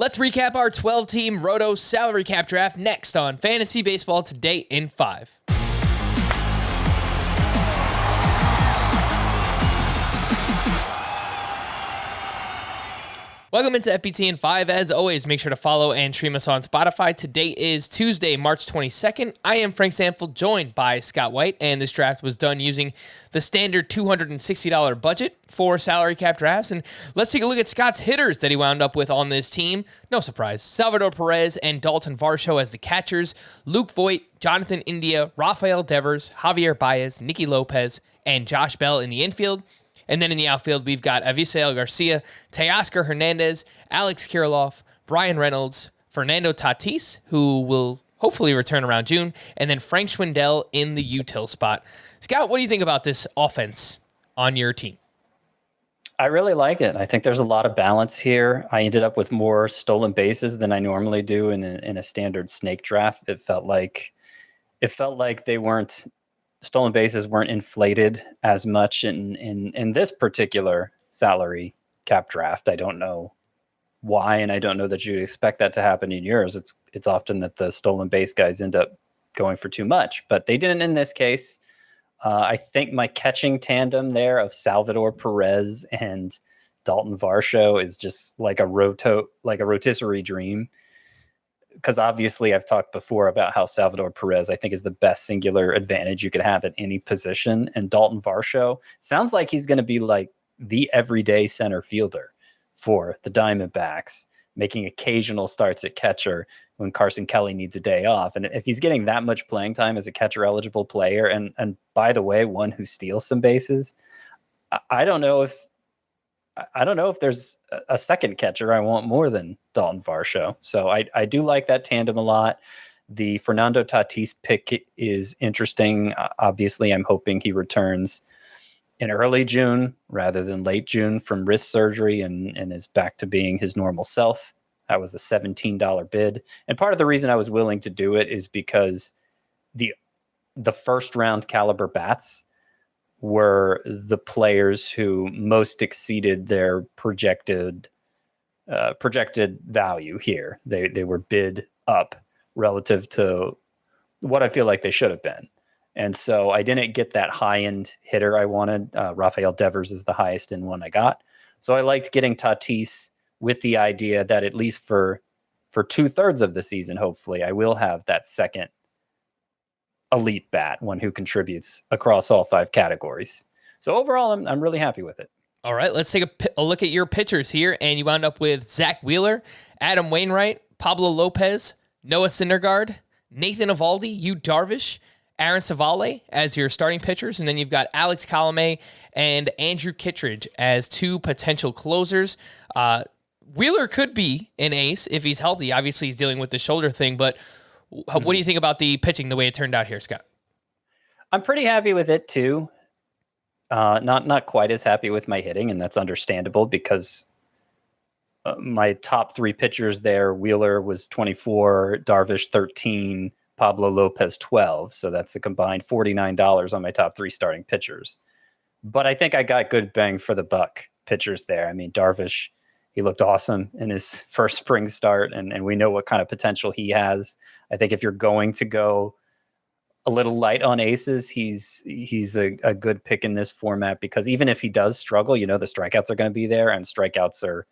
Let's recap our 12-team Roto Salary Cap draft next on Fantasy Baseball Today in 5. Welcome into FBT in 5. As always, make sure to follow and stream us on Spotify. Today is Tuesday, March 22nd. I am Frank Sample, joined by Scott White, and this draft was done using the standard $260 budget for salary cap drafts. And let's take a look at Scott's hitters that he wound up with on this team. No surprise, Salvador Perez and Dalton Varsho as the catchers, Luke Voit, Jonathan India, Rafael Devers, Javier Baez, Nicky Lopez, and Josh Bell in the infield. And then in the outfield, we've got Avisail Garcia, Teoscar Hernandez, Alex Kirilloff, Brian Reynolds, Fernando Tatis, who will hopefully return around June, and then Frank Schwindel in the util spot. Scott, what do you think about this offense on your team? I really like it. I think there's a lot of balance here. I ended up with more stolen bases than I normally do in a standard snake draft. It felt like they weren't. Stolen bases weren't inflated as much in this particular salary cap draft. I don't know why, and I don't know that you'd expect that to happen in yours. It's often that the stolen base guys end up going for too much, but they didn't in this case. I think my catching tandem there of Salvador Perez and Dalton Varsho is just like a rotisserie dream. Because obviously I've talked before about how Salvador Perez, I think, is the best singular advantage you could have at any position. And Dalton Varsho sounds like he's going to be like the everyday center fielder for the Diamondbacks, making occasional starts at catcher when Carson Kelly needs a day off. And if he's getting that much playing time as a catcher eligible player, and by the way, one who steals some bases, I don't know if there's a second catcher I want more than Dalton Varsho. So I do like that tandem a lot. The Fernando Tatis pick is interesting. Obviously, I'm hoping he returns in early June rather than late June from wrist surgery and is back to being his normal self. That was a $17 bid. And part of the reason I was willing to do it is because the first round caliber bats were the players who most exceeded their projected value here. They were bid up relative to what I feel like they should have been. And so I didn't get that high-end hitter I wanted. Rafael Devers is the highest in one I got. So I liked getting Tatis with the idea that at least for 2/3 of the season, hopefully, I will have that second elite bat, one who contributes across all 5 categories. So overall, I'm really happy with it. All right, let's take a look at your pitchers here, and you wound up with Zach Wheeler, Adam Wainwright, Pablo Lopez, Noah Syndergaard, Nathan Eovaldi, Yu Darvish, Aaron Savale as your starting pitchers, and then you've got Alex Colomé and Andrew Kittredge as 2 potential closers. Wheeler could be an ace if he's healthy. Obviously, he's dealing with the shoulder thing, but what do you think about the pitching, the way it turned out here, Scott? I'm pretty happy with it too. Not quite as happy with my hitting, and that's understandable because my top 3 pitchers there, Wheeler was 24, Darvish 13, Pablo Lopez 12. So that's a combined $49 on my top 3 starting pitchers. But I think I got good bang for the buck pitchers there. I mean, Darvish, he looked awesome in his first spring start, and we know what kind of potential he has. I think if you're going to go a little light on aces, he's a good pick in this format because even if he does struggle, the strikeouts are going to be there, and strikeouts are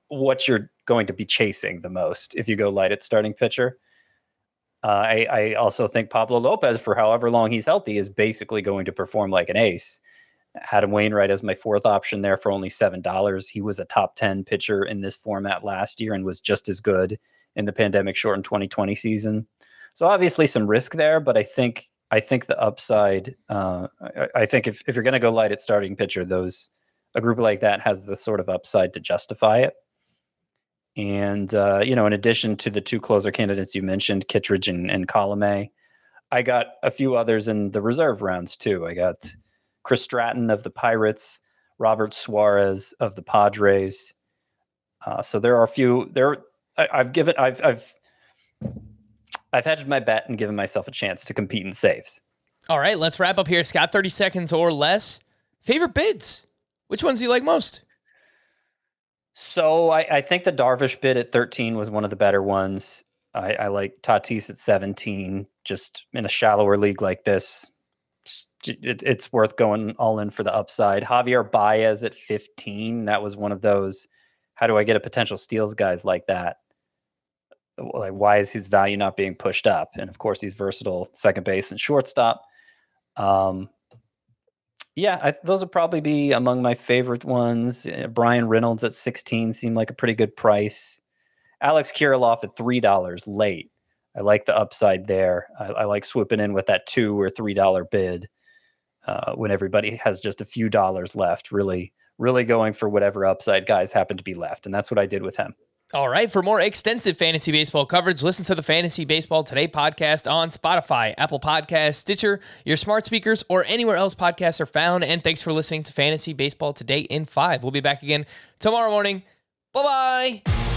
what you're going to be chasing the most if you go light at starting pitcher. I also think Pablo Lopez, for however long he's healthy, is basically going to perform like an ace. Adam Wainwright as my 4th option there for only $7. He was a top 10 pitcher in this format last year and was just as good in the pandemic shortened 2020 season. So obviously some risk there, but I think the upside, I think if you're going to go light at starting pitcher, a group like that has the sort of upside to justify it. And, in addition to the 2 closer candidates you mentioned, Kittredge and Colomé, I got a few others in the reserve rounds too. I got Chris Stratton of the Pirates, Robert Suarez of the Padres. So there are a few there. I've hedged my bet and given myself a chance to compete in saves. All right, let's wrap up here, Scott. 30 seconds or less. Favorite bids? Which ones do you like most? So I think the Darvish bid at 13 was one of the better ones. I like Tatis at 17. Just in a shallower league like this, it's worth going all in for the upside. Javier Baez at 15. That was one of those. How do I get a potential steals guys like that? Like, why is his value not being pushed up? And of course, he's versatile second base and shortstop. Those would probably be among my favorite ones. Brian Reynolds at 16 seemed like a pretty good price. Alex Kirilloff at $3 late. I like the upside there. I like swooping in with that $2 or $3 bid when everybody has just a few dollars left. Really, really going for whatever upside guys happen to be left, and that's what I did with him. All right. For more extensive fantasy baseball coverage, listen to the Fantasy Baseball Today podcast on Spotify, Apple Podcasts, Stitcher, your smart speakers, or anywhere else podcasts are found. And thanks for listening to Fantasy Baseball Today in 5. We'll be back again tomorrow morning. Bye-bye.